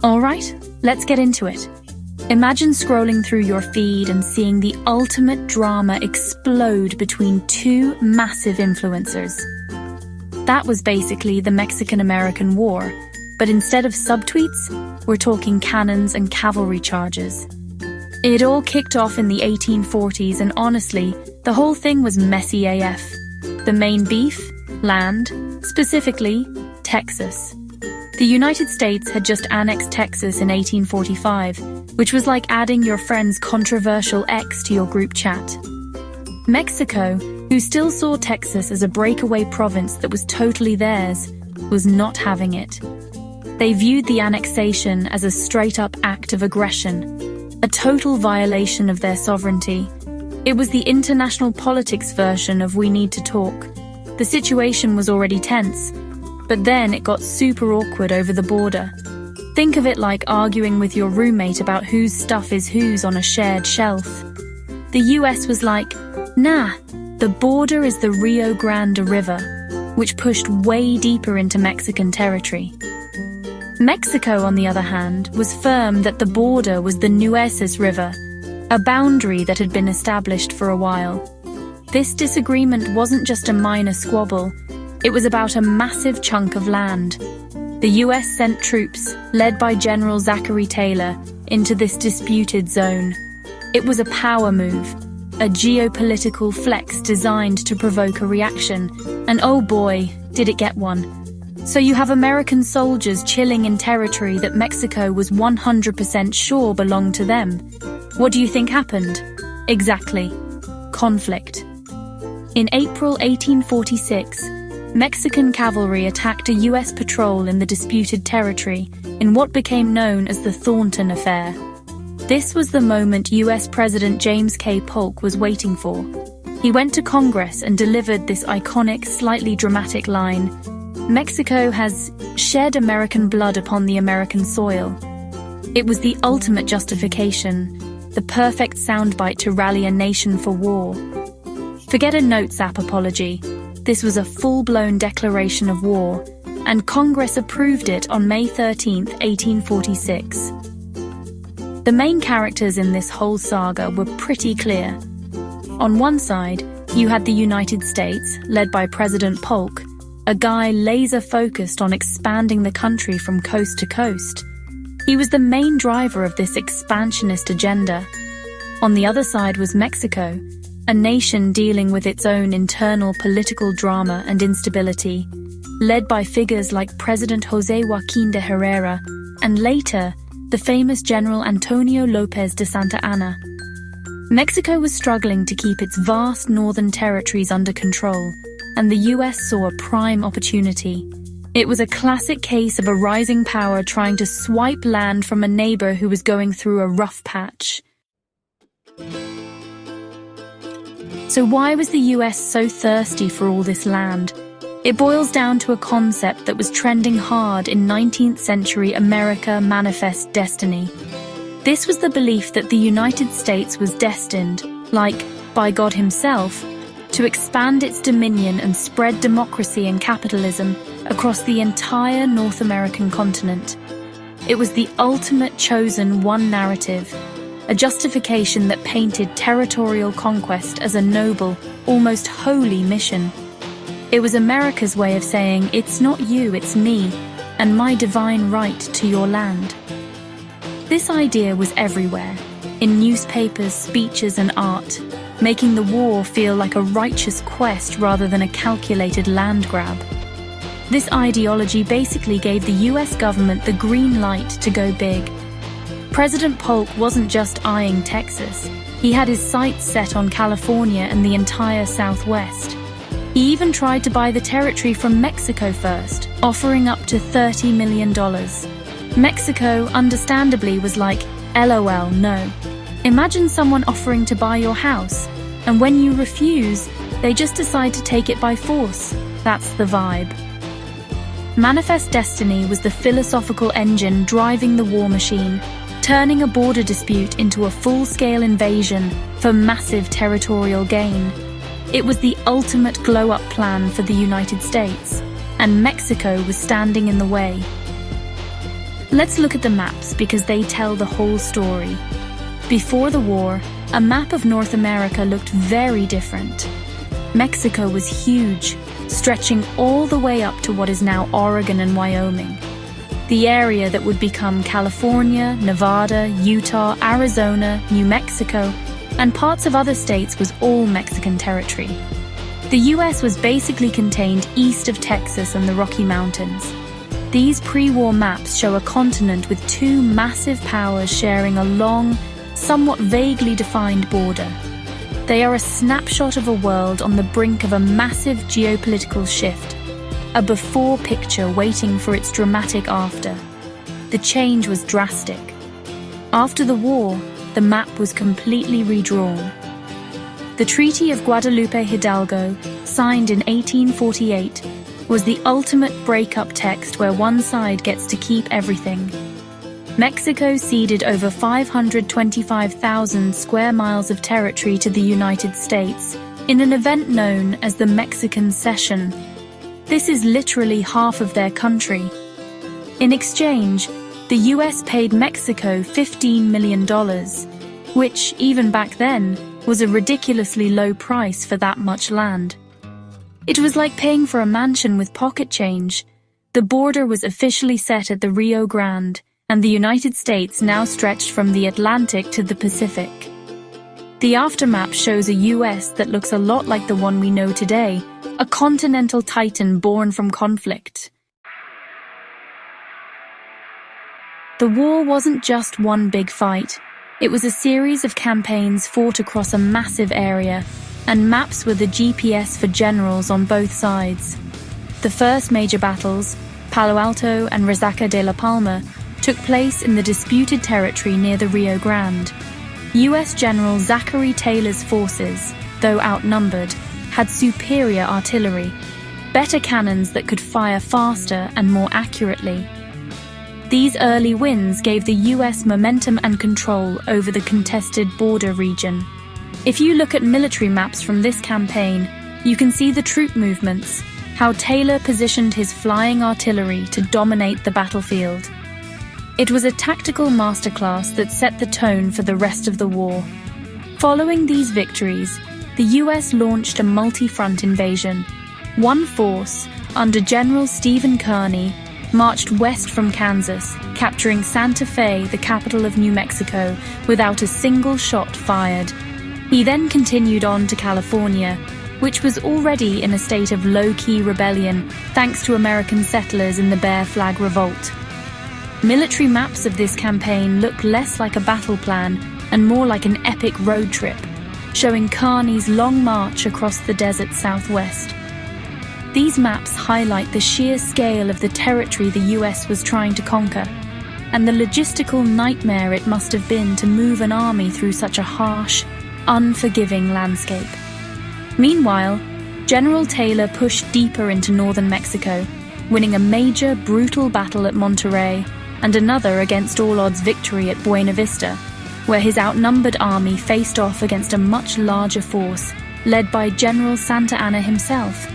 Alright, let's get into it. Imagine scrolling through your feed and seeing the ultimate drama explode between two massive influencers. That was basically the Mexican-American War, but instead of subtweets, we're talking cannons and cavalry charges. It all kicked off in the 1840s, and honestly, the whole thing was messy AF. The main beef? Land, specifically Texas. The United States had just annexed Texas in 1845, which was like adding your friend's controversial ex to your group chat. Mexico, who still saw Texas as a breakaway province that was totally theirs, was not having it. They viewed the annexation as a straight-up act of aggression, a total violation of their sovereignty. It was the international politics version of "we need to talk." The situation was already tense, but then it got super awkward over the border. Think of it like arguing with your roommate about whose stuff is whose on a shared shelf. The US was like, nah, the border is the Rio Grande River, which pushed way deeper into Mexican territory. Mexico, on the other hand, was firm that the border was the Nueces River, a boundary that had been established for a while. This disagreement wasn't just a minor squabble, it was about a massive chunk of land. The US sent troops, led by General Zachary Taylor, into this disputed zone. It was a power move, a geopolitical flex designed to provoke a reaction, and oh boy, did it get one. So you have American soldiers chilling in territory that Mexico was 100% sure belonged to them. What do you think happened? Exactly. Conflict. In April 1846, Mexican cavalry attacked a US patrol in the disputed territory in what became known as the Thornton Affair. This was the moment US President James K. Polk was waiting for. He went to Congress and delivered this iconic, slightly dramatic line, "Mexico has shed American blood upon the American soil." It was the ultimate justification, the perfect soundbite to rally a nation for war. Forget a Notes app apology. This was a full-blown declaration of war, and Congress approved it on May 13, 1846. The main characters in this whole saga were pretty clear. On one side, you had the United States, led by President Polk, a guy laser-focused on expanding the country from coast to coast. He was the main driver of this expansionist agenda. On the other side was Mexico, a nation dealing with its own internal political drama and instability, led by figures like President José Joaquín de Herrera and later, the famous General Antonio López de Santa Anna. Mexico was struggling to keep its vast northern territories under control, and the US saw a prime opportunity. It was a classic case of a rising power trying to swipe land from a neighbor who was going through a rough patch. So why was the US so thirsty for all this land? It boils down to a concept that was trending hard in 19th century America manifest destiny. This was the belief that the United States was destined, like by God himself, to expand its dominion and spread democracy and capitalism across the entire North American continent. It was the ultimate chosen one narrative, a justification that painted territorial conquest as a noble, almost holy mission. It was America's way of saying, it's not you, it's me, and my divine right to your land. This idea was everywhere, in newspapers, speeches, and art, making the war feel like a righteous quest rather than a calculated land grab. This ideology basically gave the US government the green light to go big. President Polk wasn't just eyeing Texas. He had his sights set on California and the entire Southwest. He even tried to buy the territory from Mexico first, offering up to $30 million. Mexico, understandably, was like, LOL, no. Imagine someone offering to buy your house, and when you refuse, they just decide to take it by force. That's the vibe. Manifest Destiny was the philosophical engine driving the war machine, turning a border dispute into a full-scale invasion for massive territorial gain. It was the ultimate glow-up plan for the United States, and Mexico was standing in the way. Let's look at the maps because they tell the whole story. Before the war, a map of North America looked very different. Mexico was huge, stretching all the way up to what is now Oregon and Wyoming. The area that would become California, Nevada, Utah, Arizona, New Mexico, and parts of other states was all Mexican territory. The US was basically contained east of Texas and the Rocky Mountains. These pre-war maps show a continent with two massive powers sharing a long, somewhat vaguely defined border. They are a snapshot of a world on the brink of a massive geopolitical shift, a before picture waiting for its dramatic after. The change was drastic. After the war, the map was completely redrawn. The Treaty of Guadalupe Hidalgo, signed in 1848, was the ultimate breakup text where one side gets to keep everything. Mexico ceded over 525,000 square miles of territory to the United States in an event known as the Mexican Cession. This is literally half of their country. In exchange, the US paid Mexico $15 million, which, even back then, was a ridiculously low price for that much land. It was like paying for a mansion with pocket change. The border was officially set at the Rio Grande, and the United States now stretched from the Atlantic to the Pacific. The aftermap shows a US that looks a lot like the one we know today, a continental titan born from conflict. The war wasn't just one big fight. It was a series of campaigns fought across a massive area, and maps were the GPS for generals on both sides. The first major battles, Palo Alto and Resaca de la Palma, took place in the disputed territory near the Rio Grande. US General Zachary Taylor's forces, though outnumbered, had superior artillery, better cannons that could fire faster and more accurately. These early wins gave the US momentum and control over the contested border region. If you look at military maps from this campaign, you can see the troop movements, how Taylor positioned his flying artillery to dominate the battlefield. It was a tactical masterclass that set the tone for the rest of the war. Following these victories, the US launched a multi-front invasion. One force, under General Stephen Kearny, marched west from Kansas, capturing Santa Fe, the capital of New Mexico, without a single shot fired. He then continued on to California, which was already in a state of low-key rebellion thanks to American settlers in the Bear Flag Revolt. Military maps of this campaign look less like a battle plan and more like an epic road trip, showing Kearny's long march across the desert southwest. These maps highlight the sheer scale of the territory the US was trying to conquer, and the logistical nightmare it must have been to move an army through such a harsh, unforgiving landscape. Meanwhile, General Taylor pushed deeper into northern Mexico, winning a major, brutal battle at Monterrey and another against all odds victory at Buena Vista, where his outnumbered army faced off against a much larger force, led by General Santa Anna himself.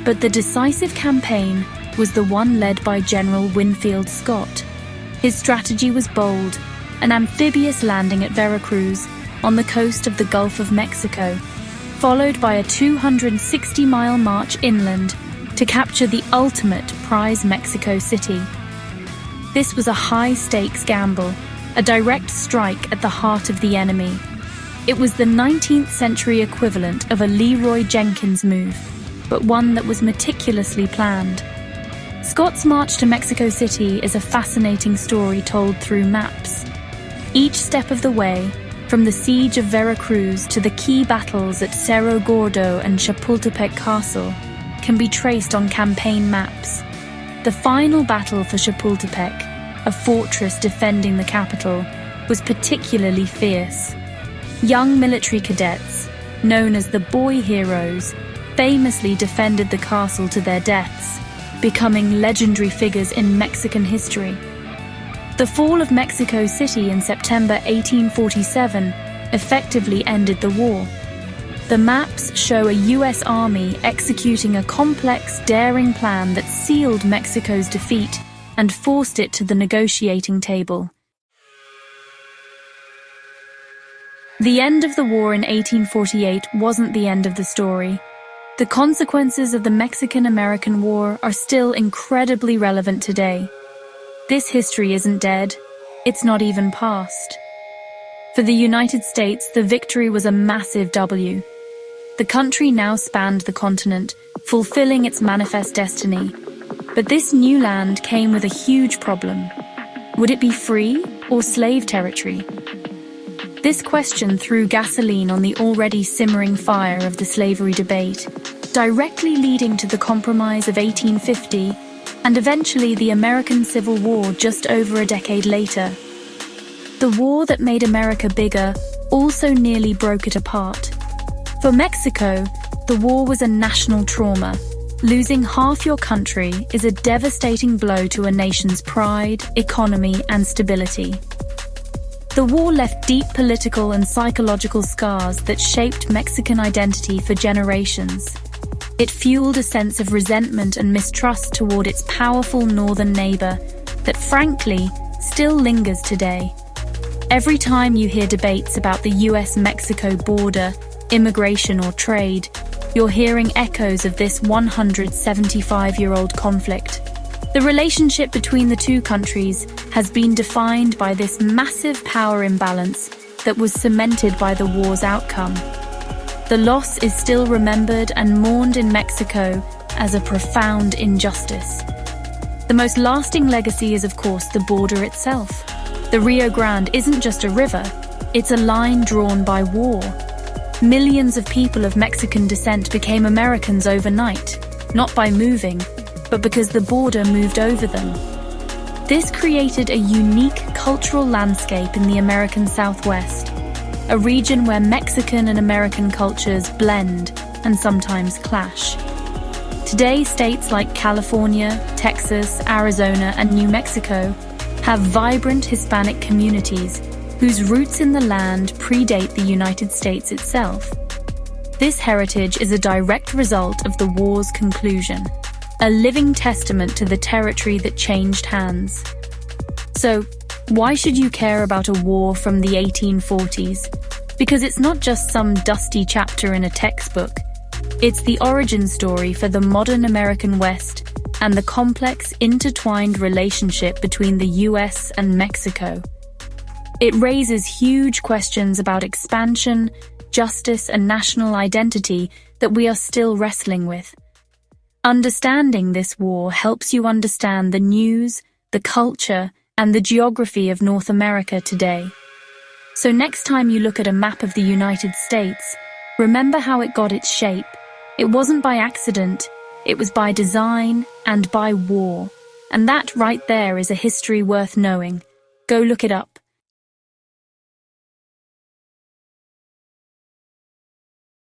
But the decisive campaign was the one led by General Winfield Scott. His strategy was bold, an amphibious landing at Veracruz, on the coast of the Gulf of Mexico, followed by a 260-mile march inland to capture the ultimate prize, Mexico City. This was a high-stakes gamble, a direct strike at the heart of the enemy. It was the 19th century equivalent of a Leroy Jenkins move, but one that was meticulously planned. Scott's march to Mexico City is a fascinating story told through maps. Each step of the way, from the siege of Veracruz to the key battles at Cerro Gordo and Chapultepec Castle, can be traced on campaign maps. The final battle for Chapultepec, a fortress defending the capital, was particularly fierce. Young military cadets, known as the Boy Heroes, famously defended the castle to their deaths, becoming legendary figures in Mexican history. The fall of Mexico City in September 1847 effectively ended the war. The maps show a US Army executing a complex, daring plan that sealed Mexico's defeat and forced it to the negotiating table. The end of the war in 1848 wasn't the end of the story. The consequences of the Mexican-American War are still incredibly relevant today. This history isn't dead. It's not even past. For the United States, the victory was a massive W. The country now spanned the continent, fulfilling its manifest destiny. But this new land came with a huge problem. Would it be free or slave territory? This question threw gasoline on the already simmering fire of the slavery debate, directly leading to the Compromise of 1850 and eventually the American Civil War just over a decade later. The war that made America bigger also nearly broke it apart. For Mexico, the war was a national trauma. Losing half your country is a devastating blow to a nation's pride, economy, and stability. The war left deep political and psychological scars that shaped Mexican identity for generations. It fueled a sense of resentment and mistrust toward its powerful northern neighbor that, frankly, still lingers today. Every time you hear debates about the US-Mexico border, immigration, or trade, you're hearing echoes of this 175-year-old conflict. The relationship between the two countries has been defined by this massive power imbalance that was cemented by the war's outcome. The loss is still remembered and mourned in Mexico as a profound injustice. The most lasting legacy is, of course, the border itself. The Rio Grande isn't just a river, it's a line drawn by war. Millions of people of Mexican descent became Americans overnight, not by moving, but because the border moved over them. This created a unique cultural landscape in the American Southwest, a region where Mexican and American cultures blend and sometimes clash. Today, states like California, Texas, Arizona, and New Mexico have vibrant Hispanic communities whose roots in the land predate the United States itself. This heritage is a direct result of the war's conclusion, a living testament to the territory that changed hands. So, why should you care about a war from the 1840s? Because it's not just some dusty chapter in a textbook. It's the origin story for the modern American West and the complex, intertwined relationship between the US and Mexico. It raises huge questions about expansion, justice, and national identity that we are still wrestling with. Understanding this war helps you understand the news, the culture, and the geography of North America today. So next time you look at a map of the United States, remember how it got its shape. It wasn't by accident, it was by design and by war. And that right there is a history worth knowing. Go look it up.